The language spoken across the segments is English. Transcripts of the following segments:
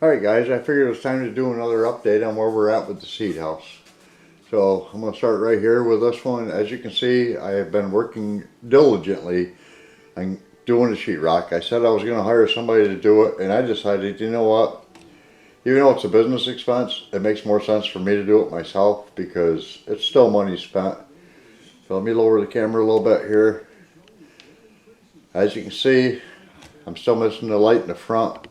Alright guys, I figured it was time to do another update on where we're at with the seed house. So I'm going to start right here with this one. As you can see, I have been working diligently on doing the sheetrock. I said I was going to hire somebody to do it, and I decided, you know what, even though it's a business expense, it makes more sense for me to do it myself because it's still money spent. So let me lower the camera a little bit here. As you can see, I'm still missing the light in the front.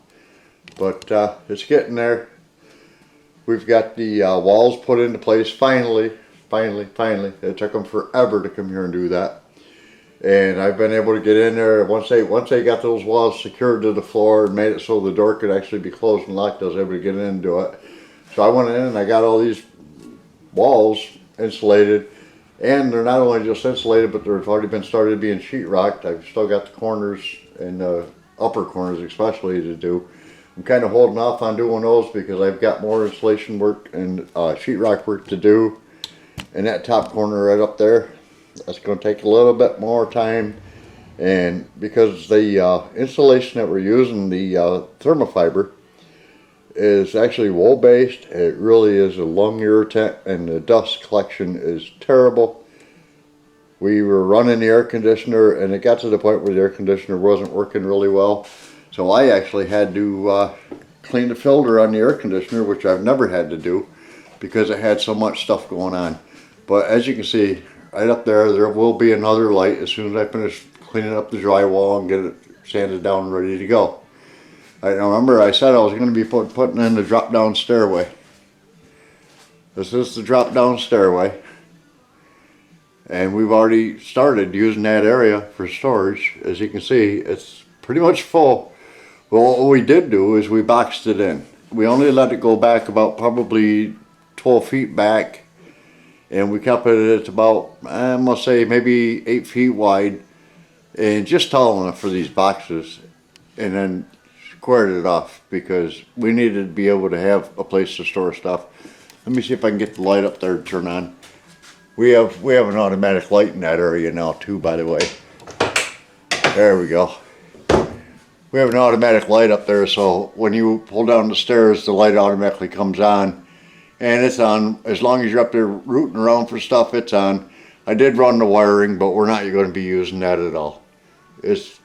But it's getting there. We've got the walls put into place finally. It took them forever to come here and do that. And I've been able to get in there. Once they got those walls secured to the floor and made it so the door could actually be closed and locked, I was able to get in and do it. So I went in and I got all these walls insulated. And they're not only just insulated, but they've already been started being sheetrocked. I've still got the corners and the upper corners especially to do. I'm kind of holding off on doing those because I've got more insulation work and sheetrock work to do. And that top corner right up there, that's going to take a little bit more time. And because the insulation that we're using, the thermofiber, is actually wool based, it really is a lung irritant and the dust collection is terrible. We were running the air conditioner and it got to the point where the air conditioner wasn't working really well. So I actually had to clean the filter on the air conditioner, which I've never had to do because it had so much stuff going on. But as you can see, right up there, there will be another light as soon as I finish cleaning up the drywall and get it sanded down and ready to go. I remember I said I was going to be putting in the drop down stairway. This is the drop down stairway. And we've already started using that area for storage. As you can see, it's pretty much full. Well, what we did do is we boxed it in. We only let it go back about probably 12 feet back, and we kept it at about, I must say, maybe 8 feet wide, and just tall enough for these boxes, and then squared it off because we needed to be able to have a place to store stuff. Let me see if I can get the light up there to turn on. We have an automatic light in that area now too, by the way. There we go. We have an automatic light up there, so when you pull down the stairs, the light automatically comes on. And it's on, as long as you're up there rooting around for stuff, it's on. I did run the wiring, but we're not going to be using that at all. It's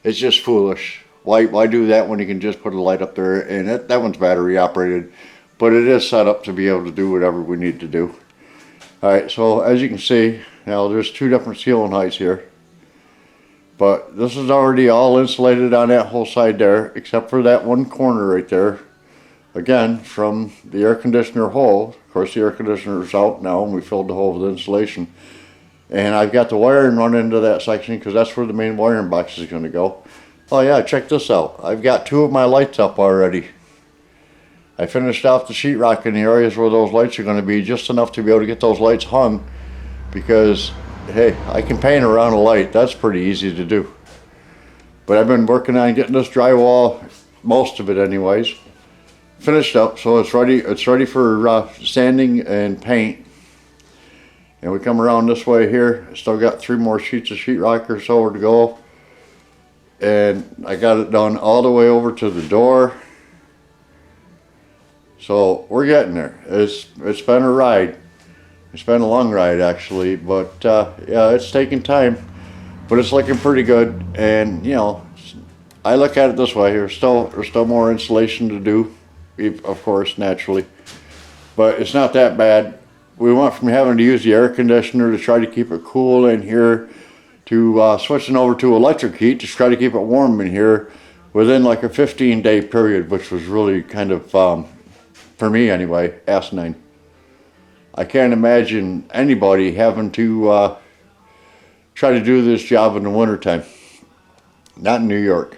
just foolish. Why do that when you can just put a light up there? And that one's battery operated, but it is set up to be able to do whatever we need to do. Alright, so as you can see, now there's two different ceiling heights here. But this is already all insulated on that whole side there, except for that one corner right there. Again, from the air conditioner hole. Of course, the air conditioner's out now, and we filled the hole with insulation. And I've got the wiring run into that section because that's where the main wiring box is going to go. Oh yeah, check this out. I've got two of my lights up already. I finished off the sheetrock in the areas where those lights are going to be, just enough to be able to get those lights hung because hey, I can paint around a light. That's pretty easy to do. But I've been working on getting this drywall, most of it anyways, finished up, so it's ready. It's ready for sanding and paint. And we come around this way here. Still got 3 more sheets of sheetrock or so to go. And I got it done all the way over to the door. So we're getting there. It's been a ride. It's been a long ride actually, but yeah, it's taking time, but it's looking pretty good. And you know, I look at it this way: there's still more insulation to do, of course, naturally, but it's not that bad. We went from having to use the air conditioner to try to keep it cool in here to switching over to electric heat to try to keep it warm in here within like a 15-day period, which was really kind of, for me anyway, asinine. I can't imagine anybody having to try to do this job in the wintertime. Not in New York.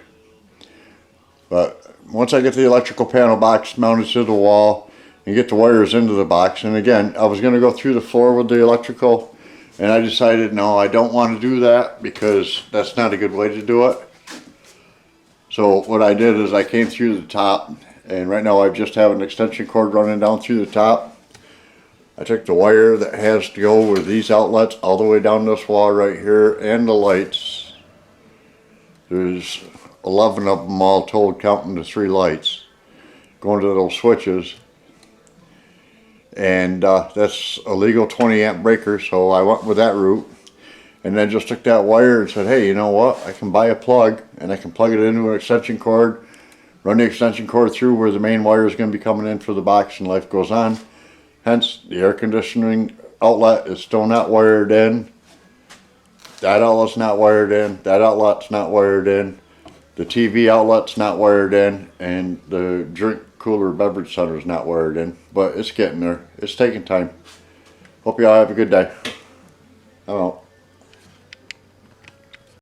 But once I get the electrical panel box mounted to the wall and get the wires into the box, and again, I was going to go through the floor with the electrical, and I decided no, I don't want to do that because that's not a good way to do it. So what I did is I came through the top, and right now I just have an extension cord running down through the top. I took the wire that has to go with these outlets all the way down this wall right here, and the lights. There's 11 of them all told, counting the 3 lights. going to those switches. And that's a legal 20 amp breaker, so I went with that route. And then just took that wire and said, hey, you know what? I can buy a plug and I can plug it into an extension cord, run the extension cord through where the main wire is going to be coming in for the box, and life goes on. Hence, the air conditioning outlet is still not wired in. That outlet's not wired in. That outlet's not wired in. The TV outlet's not wired in. And the drink cooler beverage center is not wired in. But it's getting there. It's taking time. Hope y'all have a good day. I'm out.